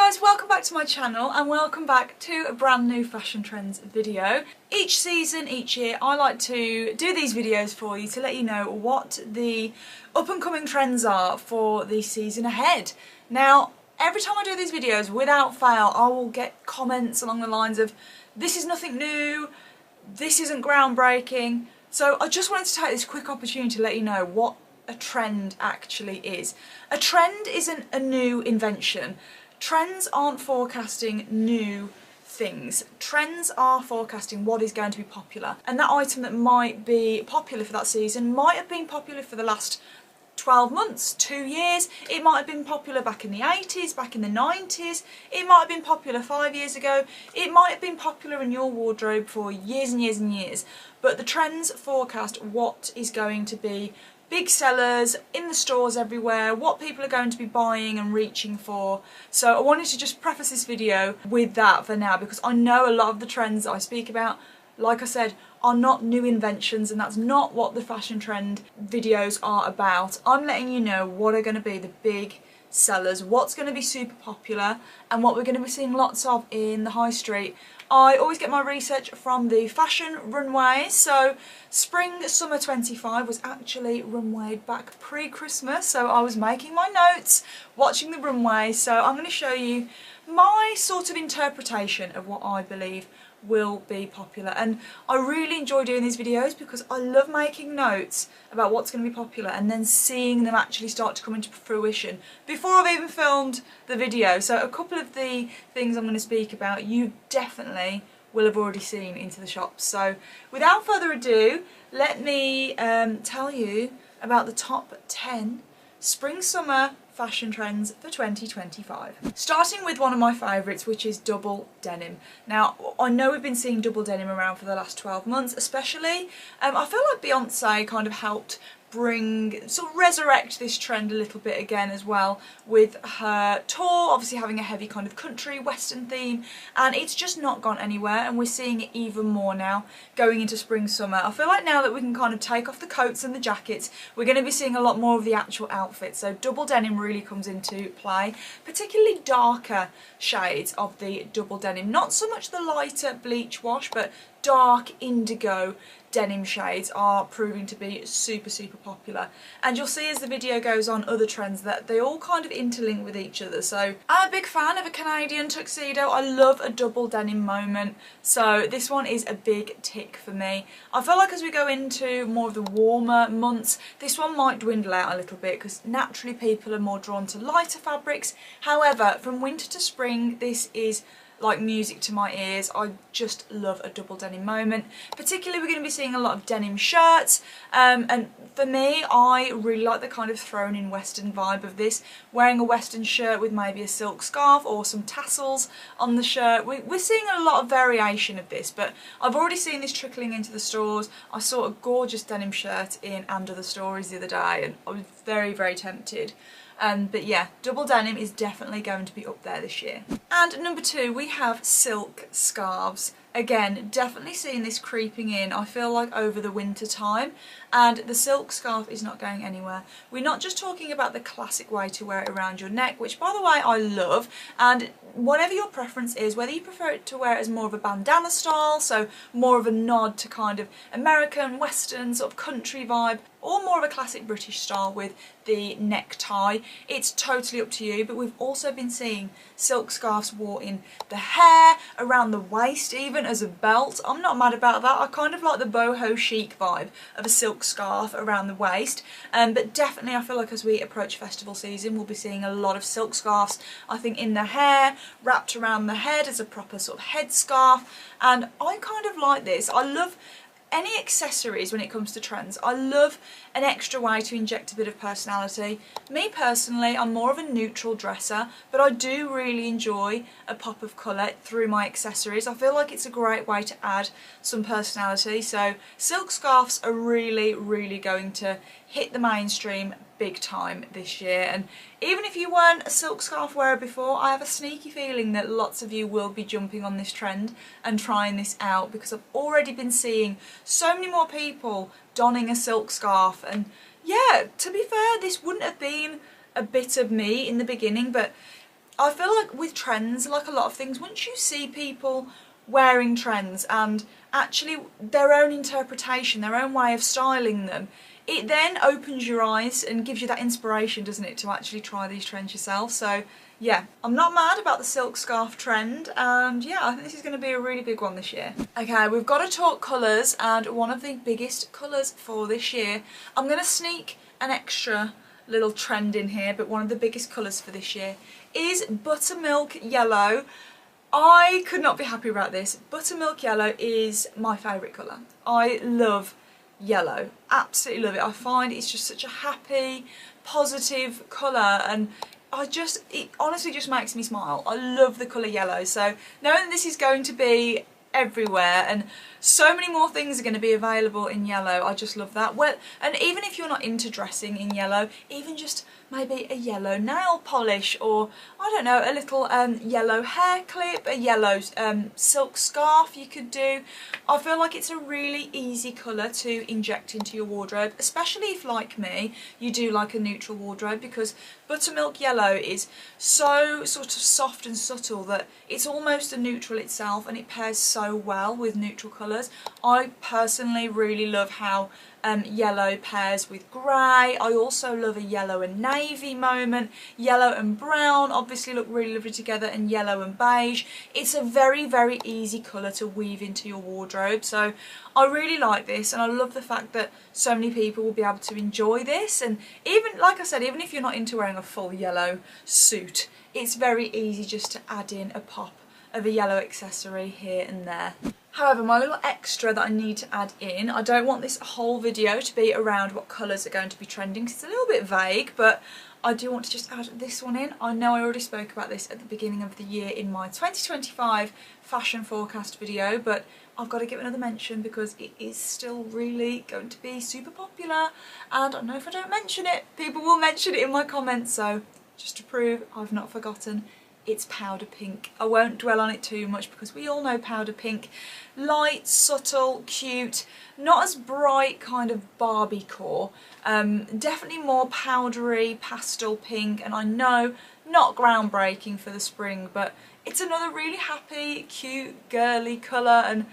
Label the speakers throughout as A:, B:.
A: guys, welcome back to my channel and welcome back to a brand new fashion trends video. Each season, each year, I like to do these videos for you to let you know what the up and coming trends are for the season ahead. Now, every time I do these videos, without fail, I will get comments along the lines of, this is nothing new, this isn't groundbreaking. So I just wanted to take this quick opportunity to let you know what a trend actually is. A trend isn't a new invention. Trends aren't forecasting new things. Trends are forecasting what is going to be popular. And that item that might be popular for that season might have been popular for the last 12 months, 2 years. It might have been popular back in the 80s, back in the 90s. It might have been popular 5 years ago. It might have been popular in your wardrobe for years and years and years. But the trends forecast what is going to be big sellers in the stores everywhere, what people are going to be buying and reaching for. So I wanted to just preface this video with that for now, because I know a lot of the trends that I speak about, like I said, are not new inventions, and that's not what the fashion trend videos are about. I'm letting you know what are going to be the big sellers, what's going to be super popular, and what we're going to be seeing lots of in the high street. I always get my research from the fashion runways, so spring summer 25 was actually runwayed back pre-Christmas, so I was making my notes, watching the runway, so I'm going to show you my sort of interpretation of what I believe will be popular. And I really enjoy doing these videos because I love making notes about what's going to be popular and then seeing them actually start to come into fruition before I've even filmed the video. So a couple of the things I'm going to speak about you definitely will have already seen into the shops. So without further ado, let me tell you about the top 10 spring summer fashion trends for 2025. Starting with one of my favourites, which is double denim. Now, I know we've been seeing double denim around for the last 12 months especially. I feel like Beyonce kind of helped sort of resurrect this trend a little bit again as well with her tour, obviously having a heavy kind of country western theme, and it's just not gone anywhere, and we're seeing it even more now going into spring summer. I feel like now that we can kind of take off the coats and the jackets, we're going to be seeing a lot more of the actual outfits, so double denim really comes into play, particularly darker shades of the double denim, not so much the lighter bleach wash, but dark indigo denim shades are proving to be super popular. And you'll see as the video goes on other trends that they all kind of interlink with each other. So I'm a big fan of a Canadian tuxedo. I love a double denim moment, so this one is a big tick for me. I feel like as we go into more of the warmer months, this one might dwindle out a little bit because naturally people are more drawn to lighter fabrics. However, from winter to spring, this is like music to my ears. I just love a double denim moment. Particularly we're going to be seeing a lot of denim shirts, and for me I really like the kind of thrown in western vibe of this, wearing a western shirt with maybe a silk scarf or some tassels on the shirt. We're seeing a lot of variation of this, but I've already seen this trickling into the stores. I saw a gorgeous denim shirt in And Other Stories the other day and I was very tempted. But yeah, double denim is definitely going to be up there this year. And number 2, we have silk scarves. Again, definitely seeing this creeping in, I feel like, over the winter time, and the silk scarf is not going anywhere. We're not just talking about the classic way to wear it around your neck, which by the way I love, and whatever your preference is, whether you prefer it to wear it as more of a bandana style, so more of a nod to kind of American, western, sort of country vibe, or more of a classic British style with the necktie, it's totally up to you. But we've also been seeing silk scarves worn in the hair, around the waist, even as a belt. I'm not mad about that. I kind of like the boho chic vibe of a silk scarf around the waist, but definitely I feel like as we approach festival season we'll be seeing a lot of silk scarves, I think, in the hair, wrapped around the head as a proper sort of head scarf, and I kind of like this. I love any accessories when it comes to trends. I love an extra way to inject a bit of personality. Me personally, I'm more of a neutral dresser, but I do really enjoy a pop of colour through my accessories. I feel like it's a great way to add some personality, so silk scarves are really going to hit the mainstream big time this year. And even if you weren't a silk scarf wearer before, I have a sneaky feeling that lots of you will be jumping on this trend and trying this out, because I've already been seeing so many more people donning a silk scarf. And yeah, to be fair, this wouldn't have been a bit of me in the beginning, but I feel like with trends, like a lot of things, once you see people wearing trends and actually their own interpretation, their own way of styling them, it then opens your eyes and gives you that inspiration, doesn't it, to actually try these trends yourself. So yeah, I'm not mad about the silk scarf trend, and yeah, I think this is going to be a really big one this year. Okay, we've got to talk colours, and one of the biggest colours for this year, I'm going to sneak an extra little trend in here, but one of the biggest colours for this year is buttermilk yellow. I could not be happy about this. Buttermilk yellow is my favourite colour. I love yellow, absolutely love it. I find it's just such a happy, positive colour, and it honestly just makes me smile. I love the colour yellow, so knowing that this is going to be everywhere and so many more things are going to be available in yellow, I just love that. Well, and even if you're not into dressing in yellow, even just maybe a yellow nail polish, or I don't know, a little yellow hair clip, a yellow silk scarf you could do. I feel like it's a really easy colour to inject into your wardrobe, especially if, like me, you do like a neutral wardrobe, because buttermilk yellow is so sort of soft and subtle that it's almost a neutral itself, and it pairs so well with neutral colours. I personally really love how yellow pairs with grey. I also love a yellow and navy moment. Yellow and brown obviously look really lovely together, and yellow and beige. It's a very, very easy colour to weave into your wardrobe, so I really like this, and I love the fact that so many people will be able to enjoy this. And even, like I said, even if you're not into wearing a full yellow suit, it's very easy just to add in a pop of a yellow accessory here and there. However, my little extra that I need to add in, I don't want this whole video to be around what colours are going to be trending, 'cause it's a little bit vague, but I do want to just add this one in. I know I already spoke about this at the beginning of the year in my 2025 fashion forecast video, but I've got to give another mention because it is still really going to be super popular, and I know if I don't mention it, people will mention it in my comments, so just to prove I've not forgotten, it's powder pink. I won't dwell on it too much because we all know powder pink. Light, subtle, cute, not as bright kind of Barbie core. Definitely more powdery, pastel pink, and I know not groundbreaking for the spring, but it's another really happy, cute, girly colour, and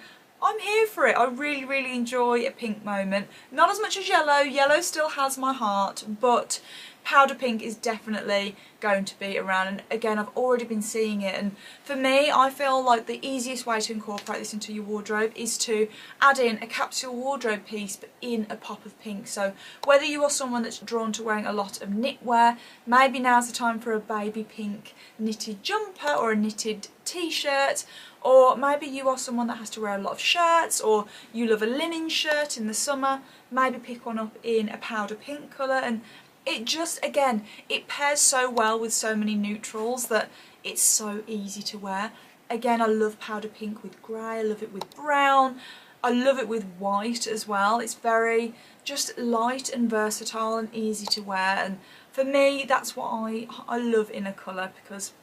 A: I'm here for it. I really, really enjoy a pink moment. Not as much as yellow. Yellow still has my heart, but powder pink is definitely going to be around, and again, I've already been seeing it, and for me, I feel like the easiest way to incorporate this into your wardrobe is to add in a capsule wardrobe piece but in a pop of pink. So whether you are someone that's drawn to wearing a lot of knitwear, maybe now's the time for a baby pink knitted jumper or a knitted t-shirt, or maybe you are someone that has to wear a lot of shirts, or you love a linen shirt in the summer, maybe pick one up in a powder pink colour, and it just, again, it pairs so well with so many neutrals that it's so easy to wear. Again, I love powder pink with grey, I love it with brown, I love it with white as well. It's very just light and versatile and easy to wear, and for me that's what I love in a colour, because,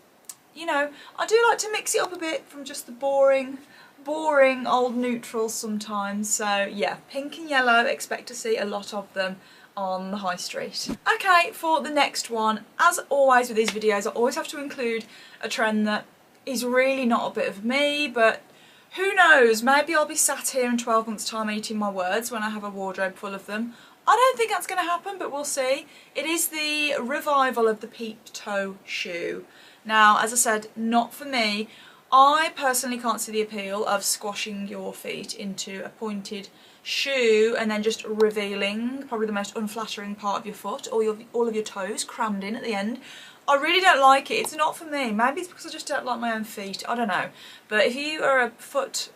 A: you know, I do like to mix it up a bit from just the boring old neutrals sometimes. So yeah, pink and yellow, expect to see a lot of them on the high street. Okay, for the next one, as always with these videos, I always have to include a trend that is really not a bit of me, but who knows, maybe I'll be sat here in 12 months time eating my words when I have a wardrobe full of them. I don't think that's going to happen, but we'll see. It is the revival of the peep toe shoe. Now, as I said, not for me. I personally can't see the appeal of squashing your feet into a pointed shoe and then just revealing probably the most unflattering part of your foot, or all of your toes crammed in at the end. I really don't like it. It's not for me. Maybe it's because I just don't like my own feet. I don't know. But if you are a foot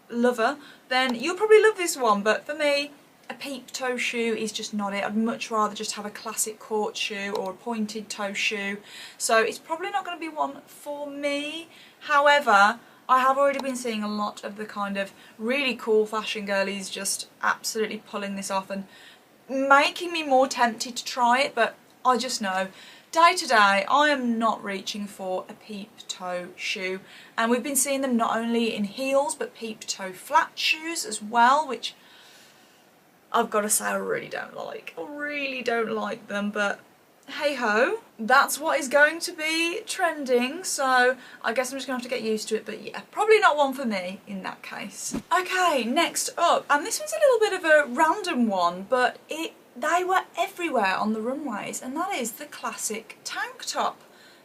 A: lover, then you'll probably love this one. But for me, a peep toe shoe is just not it. I'd much rather just have a classic court shoe or a pointed toe shoe. So it's probably not going to be one for me. However, I have already been seeing a lot of the kind of really cool fashion girlies just absolutely pulling this off and making me more tempted to try it, but I just know day to day I am not reaching for a peep toe shoe, and we've been seeing them not only in heels but peep toe flat shoes as well, which I've got to say I really don't like. I really don't like them, but hey ho, that's what is going to be trending, so I guess I'm just going to have to get used to it, but yeah, probably not one for me in that case. Okay, next up, and this was a little bit of a random one, but they were everywhere on the runways, and that is the classic tank top.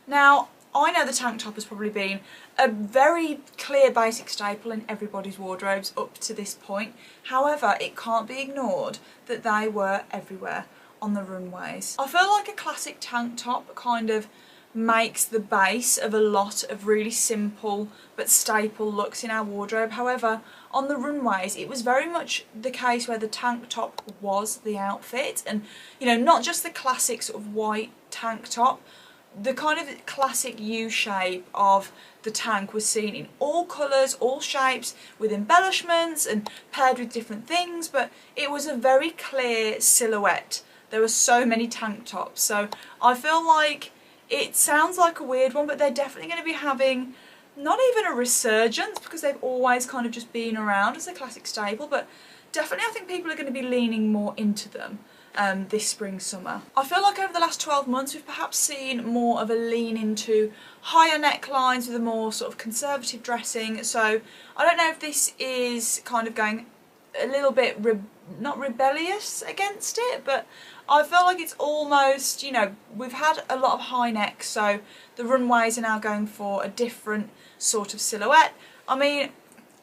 A: Now, I know the tank top has probably been a very clear basic staple in everybody's wardrobes up to this point. However, it can't be ignored that they were everywhere on the runways. I feel like a classic tank top kind of makes the base of a lot of really simple but staple looks in our wardrobe. However, on the runways it was very much the case where the tank top was the outfit, and you know, not just the classic sort of white tank top. The kind of classic U shape of the tank was seen in all colours, all shapes, with embellishments and paired with different things, but it was a very clear silhouette. There were so many tank tops, so I feel like it sounds like a weird one, but they're definitely going to be having not even a resurgence, because they've always kind of just been around as a classic staple, but definitely I think people are going to be leaning more into them this spring summer. I feel like over the last 12 months we've perhaps seen more of a lean into higher necklines with a more sort of conservative dressing, so I don't know if this is kind of going a little bit not rebellious against it, but I feel like it's almost, you know, we've had a lot of high necks, so the runways are now going for a different sort of silhouette. I mean,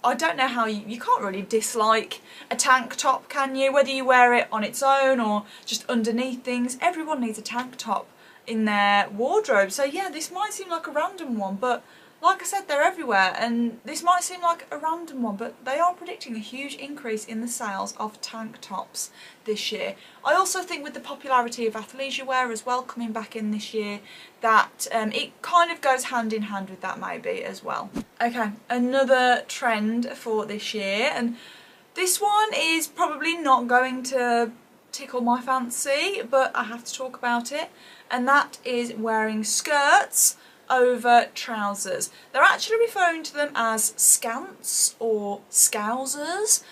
A: I don't know how you can't really dislike a tank top, can you? Whether you wear it on its own or just underneath things, everyone needs a tank top in their wardrobe. So yeah, this might seem like a random one, but like I said, they're everywhere, and this might seem like a random one, but they are predicting a huge increase in the sales of tank tops this year. I also think with the popularity of athleisure wear as well coming back in this year, that it kind of goes hand in hand with that maybe as well. Okay, another trend for this year, and this one is probably not going to tickle my fancy, but I have to talk about it, and that is wearing skirts over trousers. They're actually referring to them as scants or scousers.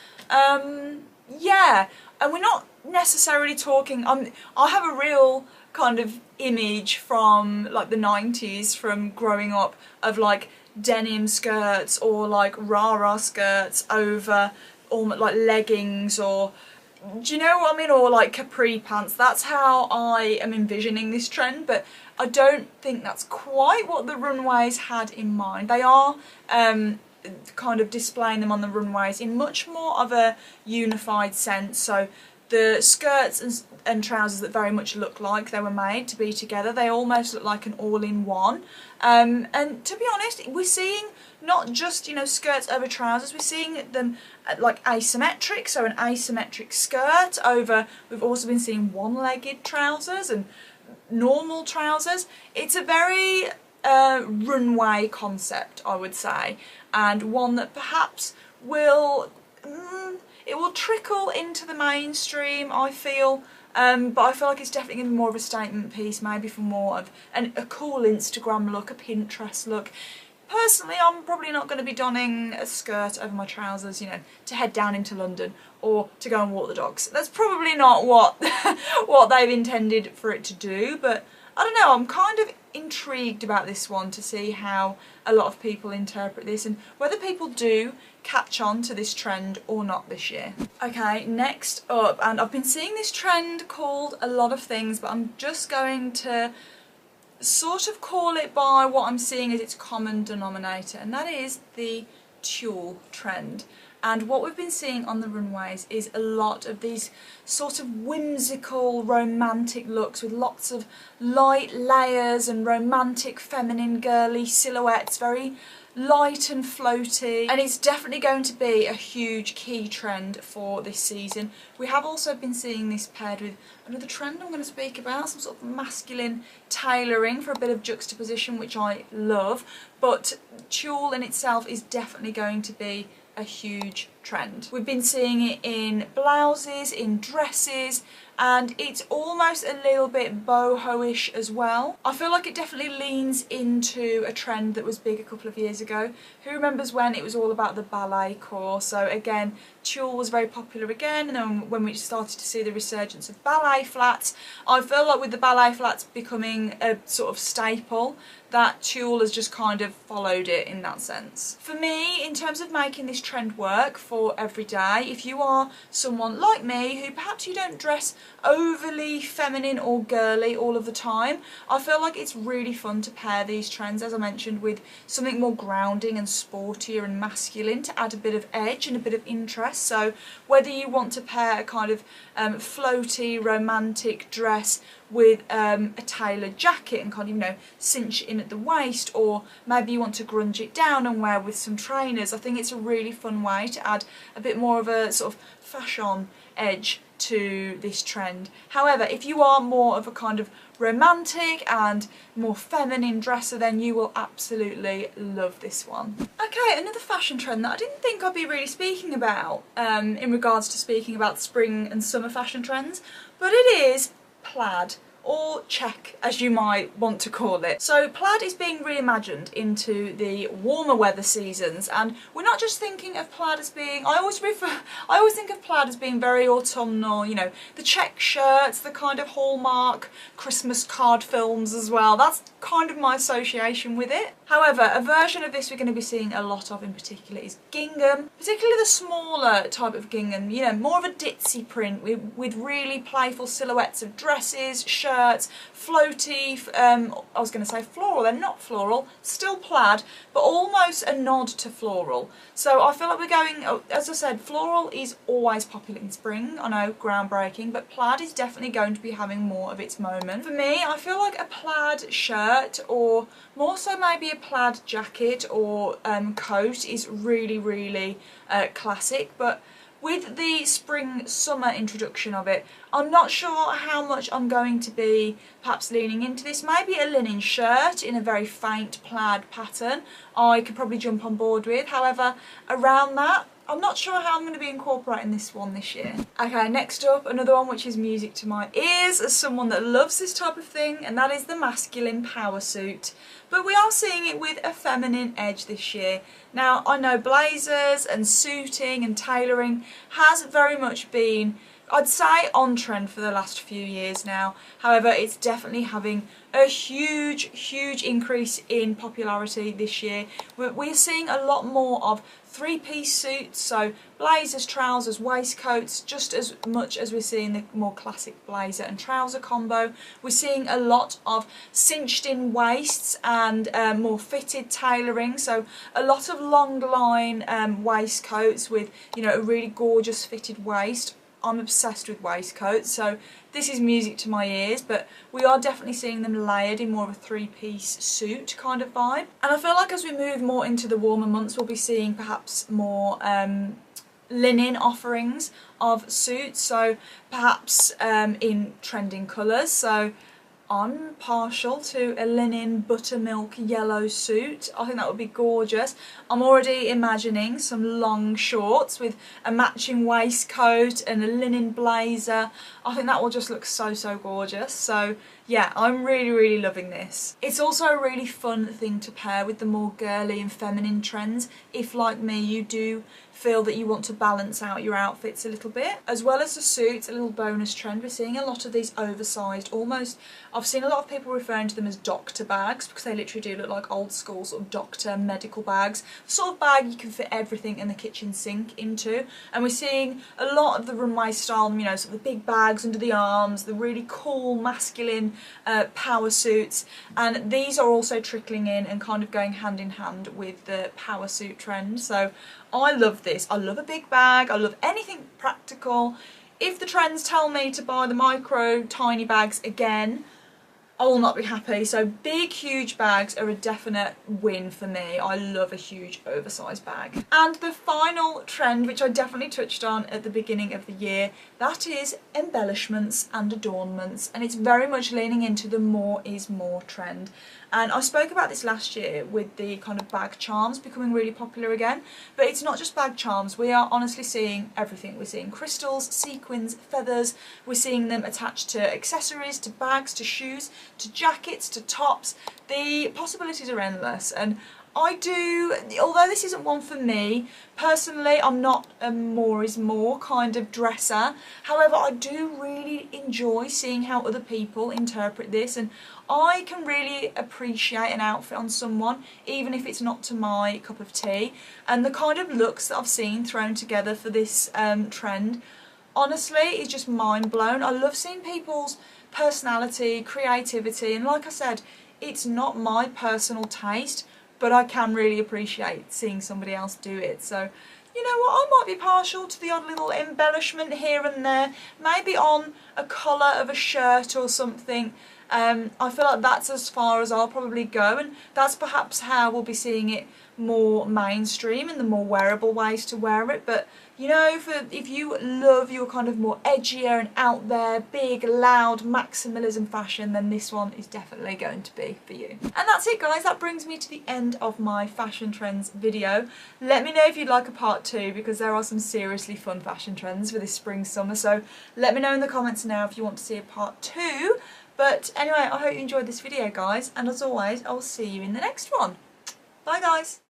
A: Yeah, and we're not necessarily talking, I have a real kind of image from like the 90s from growing up of like denim skirts or like rah-rah skirts over almost like leggings, or do you know what I mean, or like capri pants. That's how I am envisioning this trend, but I don't think that's quite what the runways had in mind. They are kind of displaying them on the runways in much more of a unified sense, so the skirts and trousers that very much look like they were made to be together, they almost look like an all-in-one. And to be honest, we're seeing not just, you know, skirts over trousers, we're seeing them like asymmetric, so an asymmetric skirt over, we've also been seeing one-legged trousers and normal trousers. It's a very runway concept, I would say, and one that perhaps will it will trickle into the mainstream, I feel, but I feel like it's definitely going to be more of a statement piece, maybe for more of a cool Instagram look, a Pinterest look. Personally, I'm probably not going to be donning a skirt over my trousers, you know, to head down into London or to go and walk the dogs. That's probably not what what they've intended for it to do, but I don't know, I'm kind of intrigued about this one to see how a lot of people interpret this and whether people do catch on to this trend or not this year. Okay, next up, and I've been seeing this trend called a lot of things, but I'm just going to sort of call it by what I'm seeing as its common denominator, and that is the tulle trend. And what we've been seeing on the runways is a lot of these sort of whimsical, romantic looks with lots of light layers and romantic, feminine, girly silhouettes, very light and floaty, and it's definitely going to be a huge key trend for this season. We have also been seeing this paired with another trend I'm going to speak about, some sort of masculine tailoring for a bit of juxtaposition, which I love, but tulle in itself is definitely going to be a huge trend. We've been seeing it in blouses, in dresses, and it's almost a little bit boho-ish as well. I feel like it definitely leans into a trend that was big a couple of years ago. Who remembers when it was all about the ballet core? So again, tulle was very popular again, and then when we started to see the resurgence of ballet flats, I feel like with the ballet flats becoming a sort of staple, that tulle has just kind of followed it in that sense. For me, in terms of making this trend work for every day, if you are someone like me who perhaps you don't dress overly feminine or girly all of the time, I feel like it's really fun to pair these trends, as I mentioned, with something more grounding and sportier and masculine to add a bit of edge and a bit of interest. So whether you want to pair a kind of floaty, romantic dress with a tailored jacket and kind of, you know, cinch it in at the waist, or maybe you want to grunge it down and wear with some trainers, I think it's a really fun way to add a bit more of a sort of fashion edge to this trend. However, if you are more of a kind of romantic and more feminine dresser, then you will absolutely love this one. Okay, another fashion trend that I didn't think I'd be really speaking about in regards to speaking about spring and summer fashion trends, but it is plaid, or check as you might want to call it. So plaid is being reimagined into the warmer weather seasons, and we're not just thinking of plaid as being, I always think of plaid as being very autumnal, you know, the check shirts, the kind of Hallmark Christmas card films as well. That's kind of my association with it. However, a version of this we're going to be seeing a lot of in particular is gingham, particularly the smaller type of gingham, you know, more of a ditzy print with really playful silhouettes of dresses, shirts, floaty, I was going to say floral, they're not floral, still plaid, but almost a nod to floral. So I feel like we're going, as I said, floral is always popular in spring, I know, groundbreaking, but plaid is definitely going to be having more of its moment. For me, I feel like a plaid shirt, or more so maybe a plaid jacket or coat, is really classic, but with the spring-summer introduction of it, I'm not sure how much I'm going to be perhaps leaning into this. Maybe a linen shirt in a very faint plaid pattern I could probably jump on board with. However, around that, I'm not sure how I'm going to be incorporating this one this year. Okay, next up, another one which is music to my ears as someone that loves this type of thing, and that is the masculine power suit. But we are seeing it with a feminine edge this year. Now, I know blazers and suiting and tailoring has very much been, I'd say, on trend for the last few years now. However, it's definitely having a huge increase in popularity this year. We're seeing a lot more of three-piece suits, so blazers, trousers, waistcoats, just as much as we're seeing the more classic blazer and trouser combo. We're seeing a lot of cinched in waists and more fitted tailoring, so a lot of long line waistcoats with, you know, a really gorgeous fitted waist. I'm obsessed with waistcoats, so this is music to my ears, but we are definitely seeing them layered in more of a three-piece suit kind of vibe. And I feel like as we move more into the warmer months, we'll be seeing perhaps more linen offerings of suits, so perhaps in trending colours. So I'm partial to a linen buttermilk yellow suit. I think that would be gorgeous. I'm already imagining some long shorts with a matching waistcoat and a linen blazer. I think that will just look so gorgeous. So yeah, I'm really loving this. It's also a really fun thing to pair with the more girly and feminine trends if, like me, you do feel that you want to balance out your outfits a little bit. As well as the suits, a little bonus trend, we're seeing a lot of these oversized, almost, I've seen a lot of people referring to them as doctor bags, because they literally do look like old school sort of doctor medical bags. The sort of bag you can fit everything in the kitchen sink into, and we're seeing a lot of the runway style, you know, sort of the big bags under the arms, the really cool masculine power suits, and these are also trickling in and kind of going hand in hand with the power suit trend. So I love this. I love a big bag. I love anything practical. If the trends tell me to buy the micro tiny bags again, I will not be happy. So big, huge bags are a definite win for me. I love a huge oversized bag. And the final trend, which I definitely touched on at the beginning of the year, that is embellishments and adornments. And it's very much leaning into the more is more trend. And I spoke about this last year with the kind of bag charms becoming really popular again, but it's not just bag charms. We are honestly seeing everything. We're seeing crystals, sequins, feathers, we're seeing them attached to accessories, to bags, to shoes, to jackets, to tops. The possibilities are endless, and although this isn't one for me, personally I'm not a more is more kind of dresser. However, I do really enjoy seeing how other people interpret this, and I can really appreciate an outfit on someone, even if it's not to my cup of tea. And the kind of looks that I've seen thrown together for this trend, honestly, is just mind blown. I love seeing people's personality, creativity, and like I said, it's not my personal taste, but I can really appreciate seeing somebody else do it. So, you know what, I might be partial to the odd little embellishment here and there, maybe on a collar of a shirt or something. I feel like that's as far as I'll probably go, and that's perhaps how we'll be seeing it more mainstream and the more wearable ways to wear it. But you know, if you love your kind of more edgier and out there, big, loud maximalism fashion, then this one is definitely going to be for you. And that's it, guys. That brings me to the end of my fashion trends video. Let me know if you'd like a part 2, because there are some seriously fun fashion trends for this spring summer, so let me know in the comments now if you want to see a part 2. But anyway, I hope you enjoyed this video, guys, and as always, I will see you in the next one. Bye, guys.